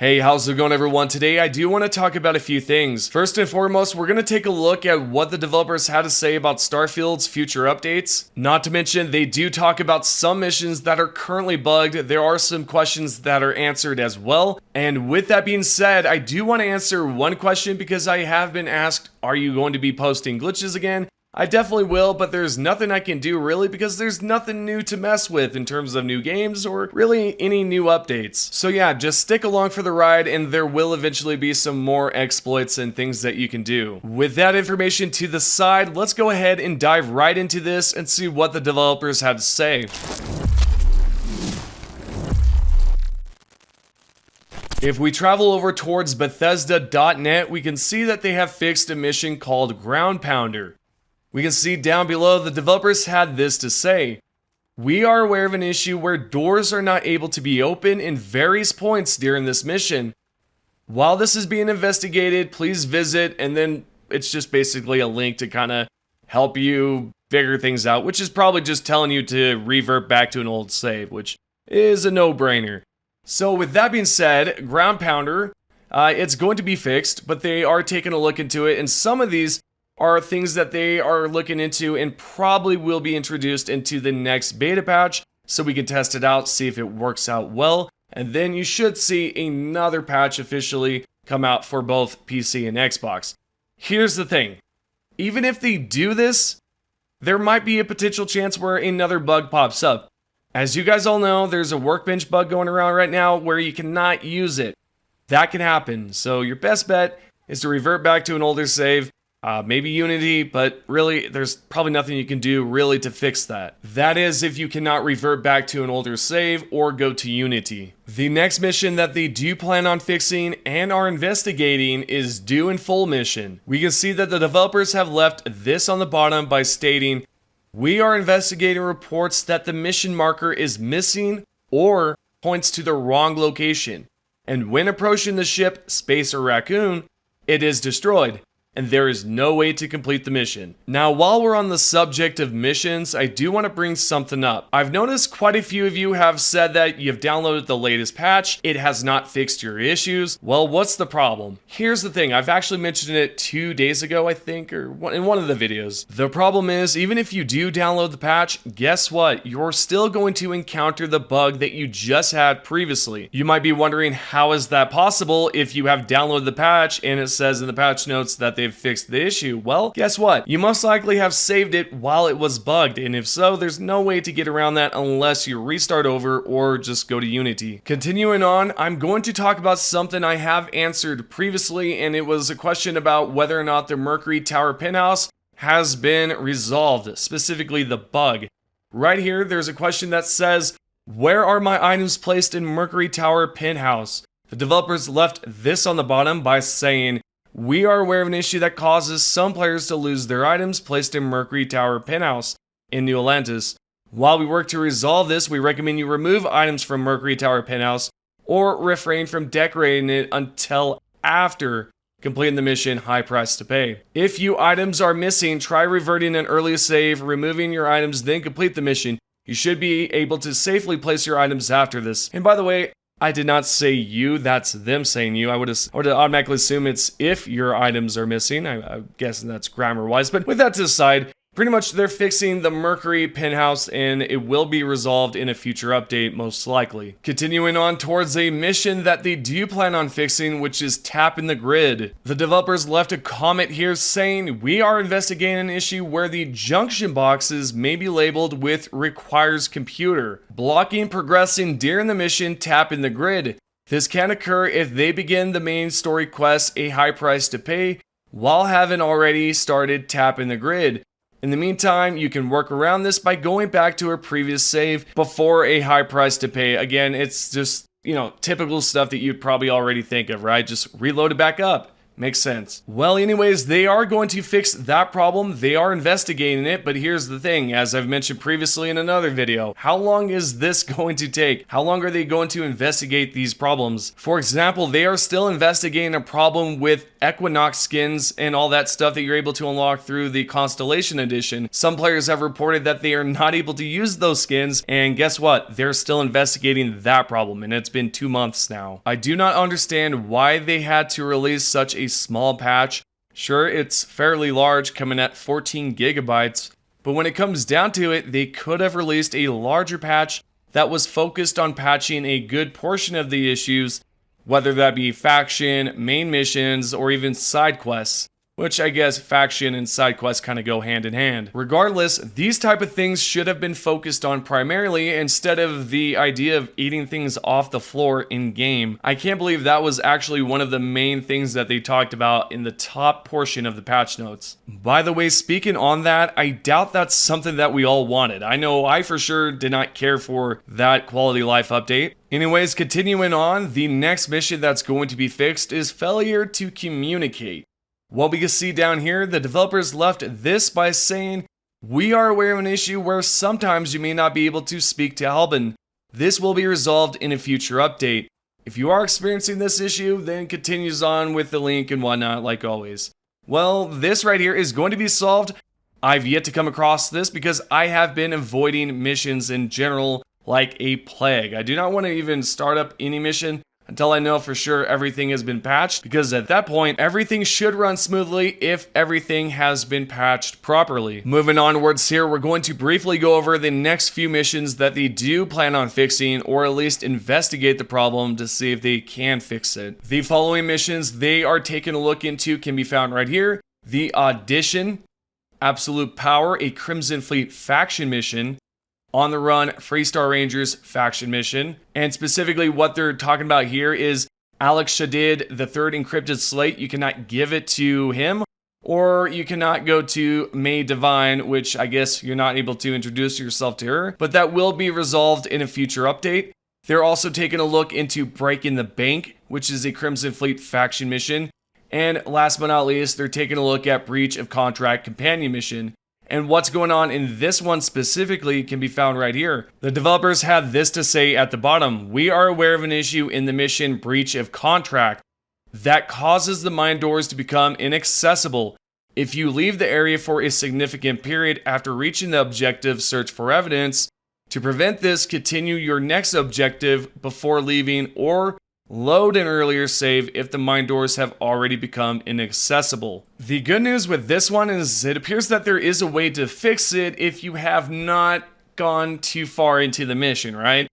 Hey, how's it going everyone? Today I do want to talk about a few things. First and foremost, we're going to take a look at what the developers had to say about Starfield's future updates. Not to mention, they do talk about some missions that are currently bugged. There are some questions that are answered as well. And with that being said, I do want to answer one question because I have been asked, are you going to be posting glitches again? I definitely will, but there's nothing I can do really because there's nothing new to mess with in terms of new games or really any new updates. So yeah, just stick along for the ride and there will eventually be some more exploits and things that you can do. With that information to the side, let's go ahead and dive right into this and see what the developers had to say. If we travel over towards Bethesda.net, we can see that they have fixed a mission called Ground Pounder. We can see down below the developers had this to say. We are aware of an issue where doors are not able to be opened in various points during this mission. While this is being investigated, please visit, and then it's just basically a link to kind of help you figure things out, which is probably just telling you to revert back to an old save, which is a no-brainer. So with that being said, Ground Pounder, it's going to be fixed, but they are taking a look into it, and some of these are things that they are looking into and probably will be introduced into the next beta patch so we can test it out, see if it works out well, and then you should see another patch officially come out for both PC and Xbox. Here's the thing, even if they do this, there might be a potential chance where another bug pops up. As you guys all know, there's a workbench bug going around right now where you cannot use it. That can happen, so your best bet is to revert back to an older save. Maybe Unity, but really, there's probably nothing you can do really to fix that. That is if you cannot revert back to an older save or go to Unity. The next mission that they do plan on fixing and are investigating is Due in Full mission. We can see that the developers have left this on the bottom by stating, we are investigating reports that the mission marker is missing or points to the wrong location. And when approaching the ship, Space or Raccoon, it is destroyed. And there is no way to complete the mission. Now, while we're on the subject of missions, I do want to bring something up. I've noticed quite a few of you have said that you've downloaded the latest patch, it has not fixed your issues. Well, what's the problem? Here's the thing, I've actually mentioned it 2 days ago, I think, or in one of the videos. The problem is, even if you do download the patch, guess what? You're still going to encounter the bug that you just had previously. You might be wondering, how is that possible if you have downloaded the patch and it says in the patch notes that they've fixed the issue? Well, guess what? You most likely have saved it while it was bugged, and if so, there's no way to get around that unless you restart over or just go to Unity. Continuing on, I'm going to talk about something I have answered previously, and it was a question about whether or not the Mercury Tower penthouse has been resolved, specifically the bug. Right here, there's a question that says, where are my items placed in Mercury Tower penthouse? The developers left this on the bottom by saying, we are aware of an issue that causes some players to lose their items placed in Mercury Tower penthouse in New Atlantis. While we work to resolve this, we recommend you remove items from Mercury Tower penthouse or refrain from decorating it until after completing the mission High Price to Pay. If your items are missing, try reverting an early save, removing your items, then complete the mission. You should be able to safely place your items after this. And by the way, I did not say you, that's them saying you. I would automatically assume it's if your items are missing. I'm guessing that's grammar-wise. But with that to the side, pretty much they're fixing the Mercury penthouse and it will be resolved in a future update, most likely. Continuing on towards a mission that they do plan on fixing, which is Tapping the Grid. The developers left a comment here saying, we are investigating an issue where the junction boxes may be labeled with requires computer, blocking progressing during the mission Tapping the Grid. This can occur if they begin the main story quest A High Price to Pay while having already started Tapping the Grid. In the meantime, you can work around this by going back to a previous save before A High Price to Pay. Again, it's just, typical stuff that you'd probably already think of, right? Just reload it back up. Makes sense. Well, anyways, they are going to fix that problem. They are investigating it, but here's the thing, as I've mentioned previously in another video, how long is this going to take? How long are they going to investigate these problems? For example, they are still investigating a problem with Equinox skins and all that stuff that you're able to unlock through the Constellation Edition. Some players have reported that they are not able to use those skins, and guess what? They're still investigating that problem, and it's been 2 months now. I do not understand why they had to release such a small patch. Sure, it's fairly large, coming at 14 gigabytes, but when it comes down to it, they could have released a larger patch that was focused on patching a good portion of the issues, whether that be faction, main missions, or even side quests. Which I guess faction and side quests kind of go hand in hand. Regardless, these type of things should have been focused on primarily instead of the idea of eating things off the floor in game. I can't believe that was actually one of the main things that they talked about in the top portion of the patch notes. By the way, speaking on that, I doubt that's something that we all wanted. I know I for sure did not care for that quality of life update. Anyways, continuing on, the next mission that's going to be fixed is failure to communicate. What we can see down here, the developers left this by saying, "We are aware of an issue where sometimes you may not be able to speak to Albin. This will be resolved in a future update. If you are experiencing this issue, then continues on with the link and whatnot like always." Well, this right here is going to be solved. I've yet to come across this because I have been avoiding missions in general like a plague. I do not want to even start up any mission until I know for sure everything has been patched, because at that point, everything should run smoothly if everything has been patched properly. Moving onwards here, we're going to briefly go over the next few missions that they do plan on fixing, or at least investigate the problem to see if they can fix it. The following missions they are taking a look into can be found right here. The Audition, Absolute Power, a Crimson Fleet faction mission, On the Run, Freestar Rangers faction mission. And specifically what they're talking about here is Alex Shadid, the third encrypted slate. You cannot give it to him, or you cannot go to May Divine, which I guess you're not able to introduce yourself to her, but that will be resolved in a future update. They're also taking a look into Breaking the Bank, which is a Crimson Fleet faction mission. And last but not least, they're taking a look at Breach of Contract companion mission. And what's going on in this one specifically can be found right here. The developers had this to say at the bottom: "We are aware of an issue in the mission Breach of Contract that causes the mine doors to become inaccessible. If you leave the area for a significant period after reaching the objective, search for evidence. To prevent this, continue your next objective before leaving, or load an earlier save if the mine doors have already become inaccessible." The good news with this one is it appears that there is a way to fix it if you have not gone too far into the mission, right?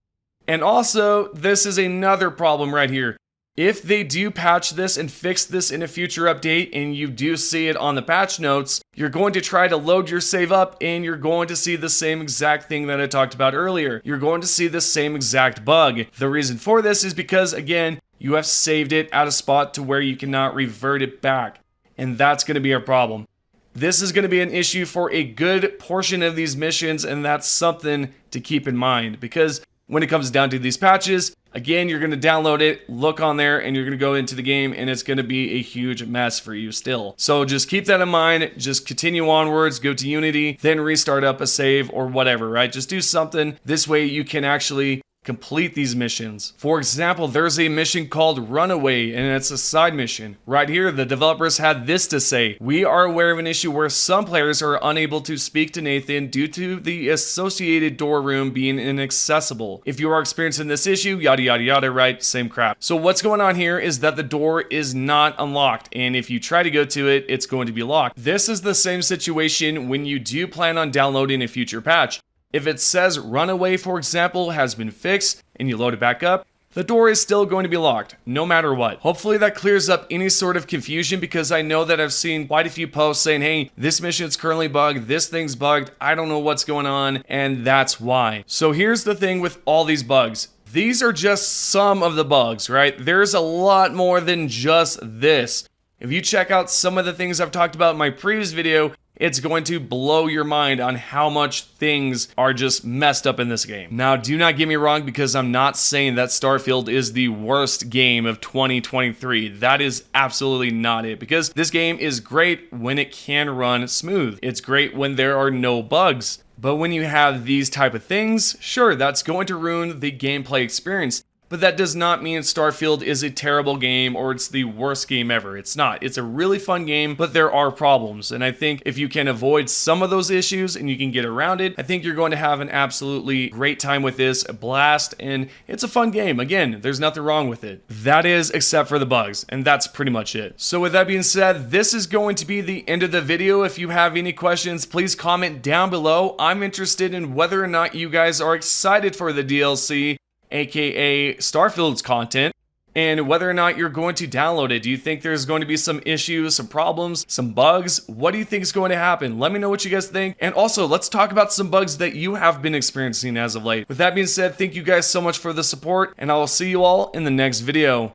And also, this is another problem right here. If they do patch this and fix this in a future update and you do see it on the patch notes, you're going to try to load your save up and you're going to see the same exact thing that I talked about earlier. You're going to see the same exact bug. The reason for this is because, again, you have saved it at a spot to where you cannot revert it back. And that's going to be a problem. This is going to be an issue for a good portion of these missions, and that's something to keep in mind, because when it comes down to these patches, again, you're going to download it, look on there, and you're going to go into the game, and it's going to be a huge mess for you still. So just keep that in mind. Just continue onwards, go to Unity, then restart up a save or whatever, right? Just do something. This way you can actually complete these missions. For example, there's a mission called Runaway, and it's a side mission. Right here, the developers had this to say: "We are aware of an issue where some players are unable to speak to Nathan due to the associated door room being inaccessible. If you are experiencing this issue, yada yada yada," right? Same crap. So what's going on here is that the door is not unlocked, and if you try to go to it, it's going to be locked. This is the same situation when you do plan on downloading a future patch. If it says Runaway, for example, has been fixed, and you load it back up, the door is still going to be locked, no matter what. Hopefully that clears up any sort of confusion, because I know that I've seen quite a few posts saying, "Hey, this mission is currently bugged, this thing's bugged, I don't know what's going on," and that's why. So here's the thing with all these bugs. These are just some of the bugs, right? There's a lot more than just this. If you check out some of the things I've talked about in my previous video, it's going to blow your mind on how much things are just messed up in this game. Now, do not get me wrong, because I'm not saying that Starfield is the worst game of 2023. That is absolutely not it, because this game is great when it can run smooth. It's great when there are no bugs. But when you have these type of things, sure, that's going to ruin the gameplay experience. But that does not mean Starfield is a terrible game or it's the worst game ever. It's not. It's a really fun game, but there are problems. And I think if you can avoid some of those issues and you can get around it, I think you're going to have an absolutely great time with this, a blast, and it's a fun game. Again, there's nothing wrong with it. That is, except for the bugs, and that's pretty much it. So with that being said, this is going to be the end of the video. If you have any questions, please comment down below. I'm interested in whether or not you guys are excited for the DLC, aka Starfield's content, and whether or not you're going to download it. Do you think there's going to be some issues, some problems, some bugs? What do you think is going to happen? Let me know what you guys think. And also, let's talk about some bugs that you have been experiencing as of late. With that being said, thank you guys so much for the support, and I will see you all in the next video.